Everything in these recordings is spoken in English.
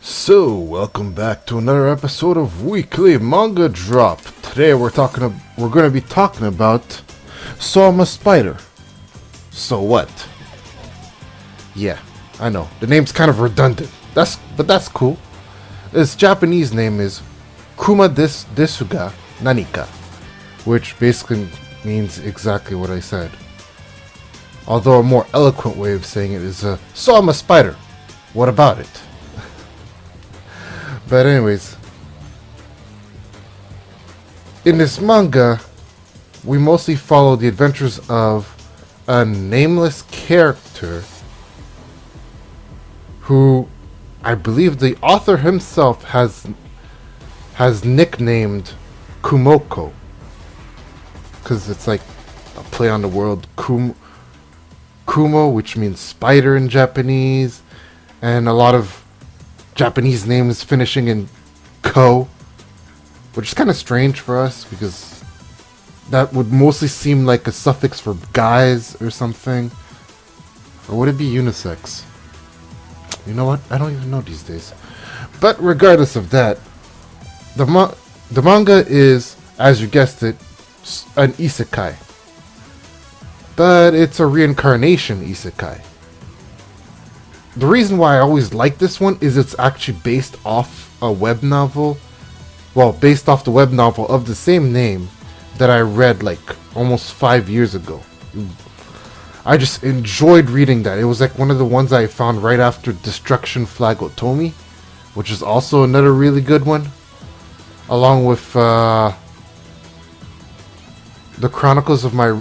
So, welcome back to another episode of Weekly Manga Drop. Today we're going to be talking about So I'm a Spider. So what? Yeah, I know. The name's kind of redundant. But that's cool. Its Japanese name is Kuma Desuga Nanika, which basically means exactly what I said. Although a more eloquent way of saying it is So I'm a Spider. What about it? But anyways, in this manga, we mostly follow the adventures of a nameless character who I believe the author himself has nicknamed Kumoko, because it's like a play on the word Kumo, which means spider in Japanese, and a lot of Japanese names finishing in ko, which is kind of strange for us because that would mostly seem like a suffix for guys or something. Or would it be unisex? You know what? I don't even know these days. But regardless of that, the manga is, as you guessed it, an isekai. But it's a reincarnation isekai. The reason why I always like this one is it's actually based off a web novel. Well, based off the web novel of the same name that I read like almost 5 years ago. I just enjoyed reading that. It was like one of the ones I found right after Destruction Flag Otomi, which is also another really good one. Along with the Chronicles of my...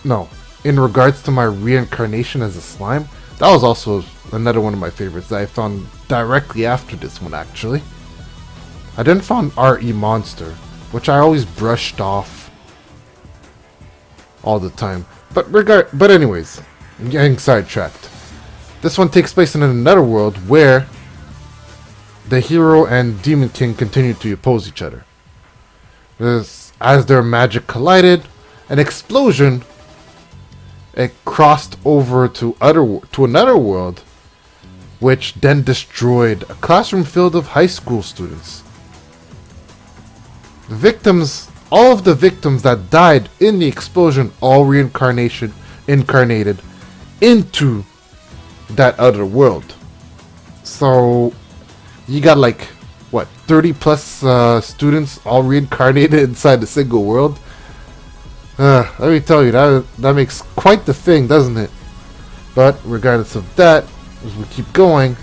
No, in regards to my reincarnation as a slime. That was also another one of my favorites that I found directly after this one, actually. I then found R.E. Monster, which I always brushed off all the time. But anyways, I'm getting sidetracked. This one takes place in another world where the hero and Demon King continue to oppose each other. As their magic collided, an explosion, it crossed over to another world, which then destroyed a classroom filled of high school students. All of the victims that died in the explosion, all incarnated into that other world. So you got like 30 plus students all reincarnated inside a single world. Let me tell you, that makes quite the thing, doesn't it? But regardless of that, as we keep going,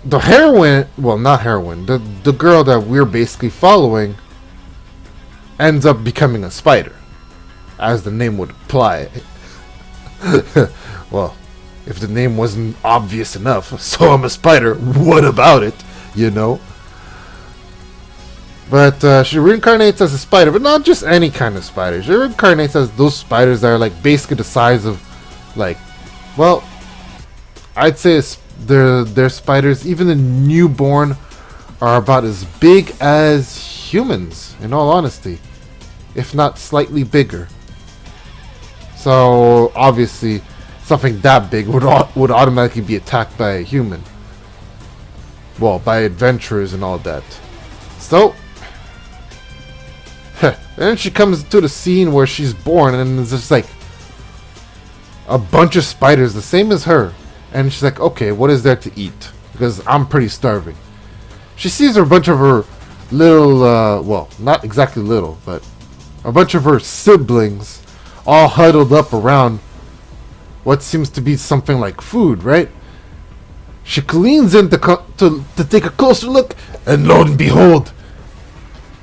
the heroine, well, not heroine, the girl that we're basically following ends up becoming a spider, as the name would imply. Well, if the name wasn't obvious enough, so I'm a spider, what about it, you know? But she reincarnates as a spider, but not just any kind of spider. She reincarnates as those spiders that are like basically the size of, like, well, I'd say they're spiders. Even the newborn are about as big as humans, in all honesty, if not slightly bigger. So obviously, something that big would automatically be attacked by a human. Well, by adventurers and all that. So. And then she comes to the scene where she's born, and it's just like a bunch of spiders, the same as her. And she's like, okay, what is there to eat? Because I'm pretty starving. She sees a bunch of her little, well, not exactly little, but a bunch of her siblings all huddled up around what seems to be something like food, right? She leans in to take a closer look, and lo and behold,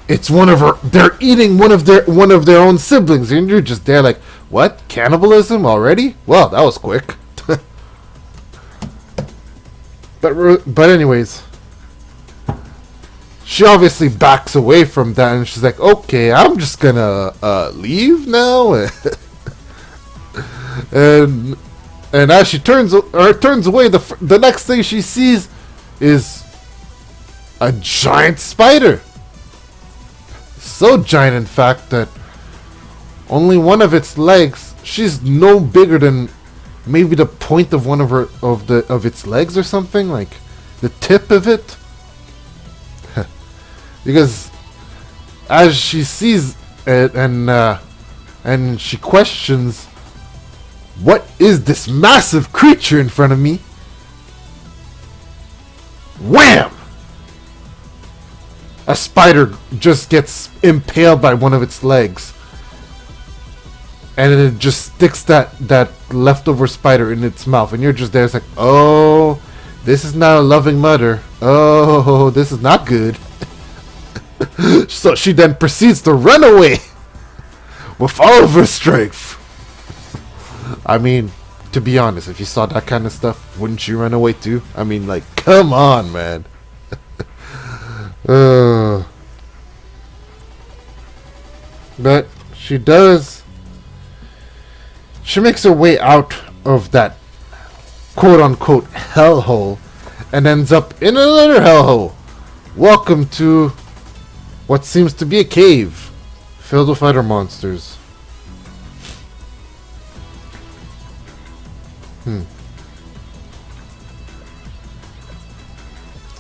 it's they're eating one of their own siblings, and you're just there like, what? Cannibalism already? Well, that was quick. But anyways, she obviously backs away from that, and she's like, okay, I'm just gonna leave now. and as she turns away, the next thing she sees is a giant spider. So giant, in fact, that only one of its legs, she's no bigger than maybe the point of one of her of its legs or something, like the tip of it. Because as she sees it and she questions, what is this massive creature in front of me? Wham! A spider just gets impaled by one of its legs. And it just sticks that leftover spider in its mouth. And you're just there, it's like, oh, this is not a loving mother. Oh, this is not good. So she then proceeds to run away with all of her strength. I mean, to be honest, if you saw that kind of stuff, wouldn't you run away too? I mean, like, come on, man. But she does. She makes her way out of that quote-unquote hellhole and ends up in another hellhole. Welcome to what seems to be a cave filled with other monsters.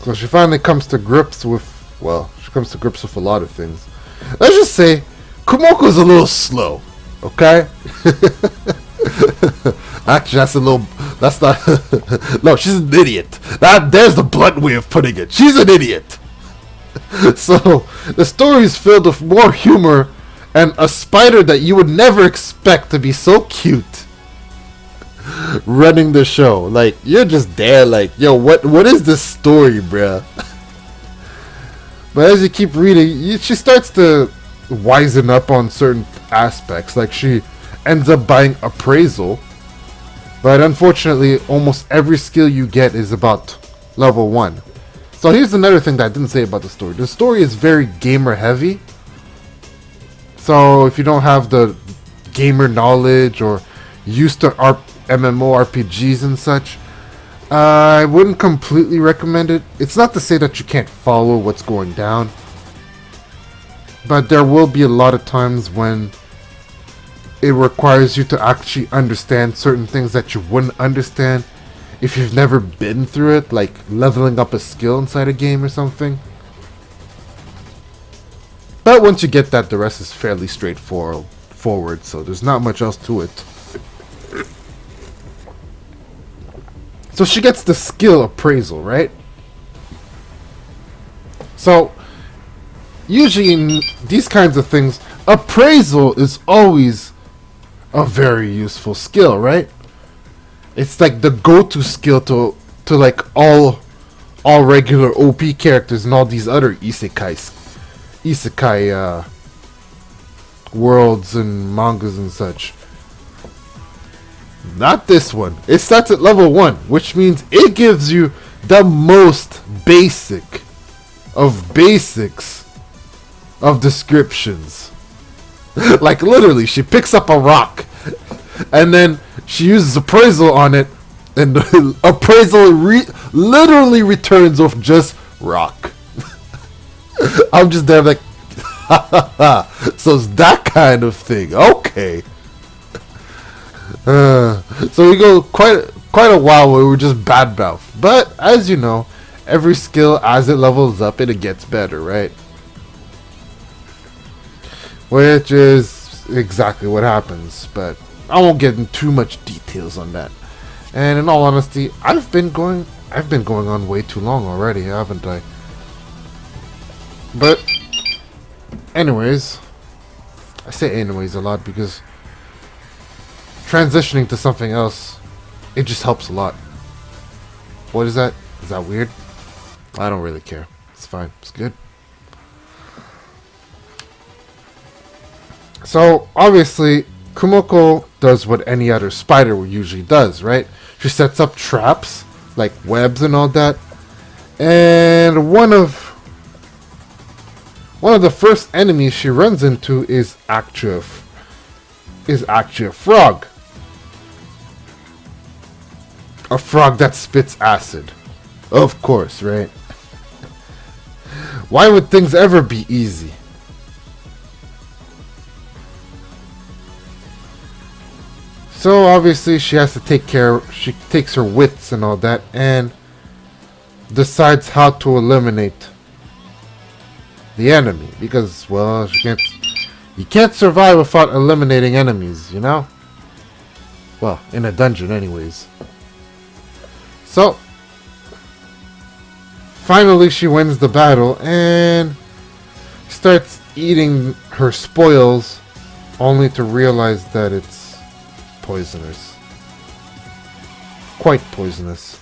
So she finally comes to grips with, well, she comes to grips with a lot of things. Let's just say, Kumoko's a little slow, okay? Actually, that's not, no, she's an idiot. There's the blunt way of putting it. She's an idiot. So, the story is filled with more humor and a spider that you would never expect to be so cute running the show. Like, you're just there like, yo, what is this story, bruh? But as you keep reading, she starts to wisen up on certain aspects. Like, she ends up buying appraisal. But unfortunately, almost every skill you get is about level 1. So here's another thing that I didn't say about the story. The story is very gamer heavy. So if you don't have the gamer knowledge or used to MMORPGs and such, I wouldn't completely recommend it. It's not to say that you can't follow what's going down, but there will be a lot of times when it requires you to actually understand certain things that you wouldn't understand if you've never been through it, like leveling up a skill inside a game or something. But once you get that, the rest is fairly straightforward, so there's not much else to it. So she gets the skill appraisal, right? So usually in these kinds of things, appraisal is always a very useful skill, right? It's like the go-to skill to like all regular OP characters and all these other isekai worlds and mangas and such. Not this one. It starts at level 1, which means it gives you the most basic of basics of descriptions. Like, literally, she picks up a rock and then she uses appraisal on it, and the appraisal literally returns with just rock. I'm just there like, ha ha ha. So it's that kind of thing. Okay. So we go quite a while where we're just bad mouth. But as you know, every skill as it levels up, it gets better, right? Which is exactly what happens, but I won't get into too much details on that. And in all honesty, I've been going on way too long already, haven't I? But anyways, I say anyways a lot because transitioning to something else, it just helps a lot. What is that? Is that weird? I don't really care. It's fine. It's good. So obviously, Kumoko does what any other spider usually does, right? She sets up traps, like webs and all that. And one of the first enemies she runs into is actually a frog. A frog that spits acid. Of course, right? Why would things ever be easy? So obviously she has to take care. She takes her wits and all that, and decides how to eliminate the enemy, because well, you can't survive without eliminating enemies, you know? Well, in a dungeon anyways. So finally she wins the battle and starts eating her spoils, only to realize that it's poisonous. Quite poisonous.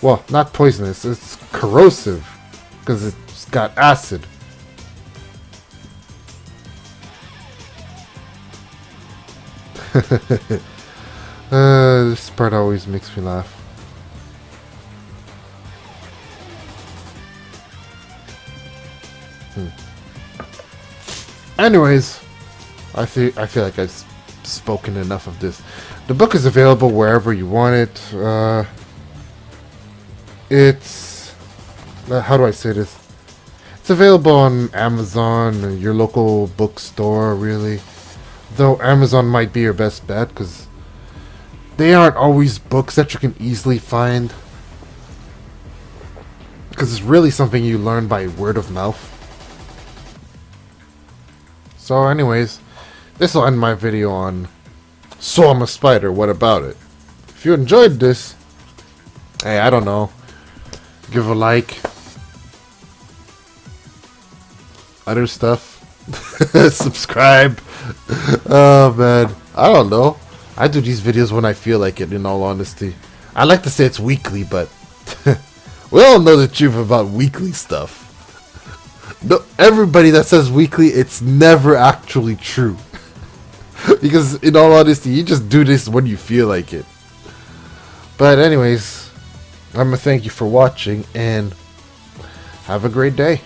Well, not poisonous, it's corrosive, because it's got acid. This part always makes me laugh. Anyways, I feel like I've spoken enough of this. The book is available wherever you want it. It's how do I say this? It's available on Amazon, your local bookstore, really. Though Amazon might be your best bet, because they aren't always books that you can easily find. Because it's really something you learn by word of mouth. So anyways, this will end my video on So I'm a Spider, what about it? If you enjoyed this, hey, I don't know, give a like, other stuff, subscribe. Oh man, I don't know. I do these videos when I feel like it, in all honesty. I like to say it's weekly, but we all know the truth about weekly stuff. No, everybody that says weekly, it's never actually true. Because in all honesty, you just do this when you feel like it. But anyways, I'm gonna thank you for watching and have a great day.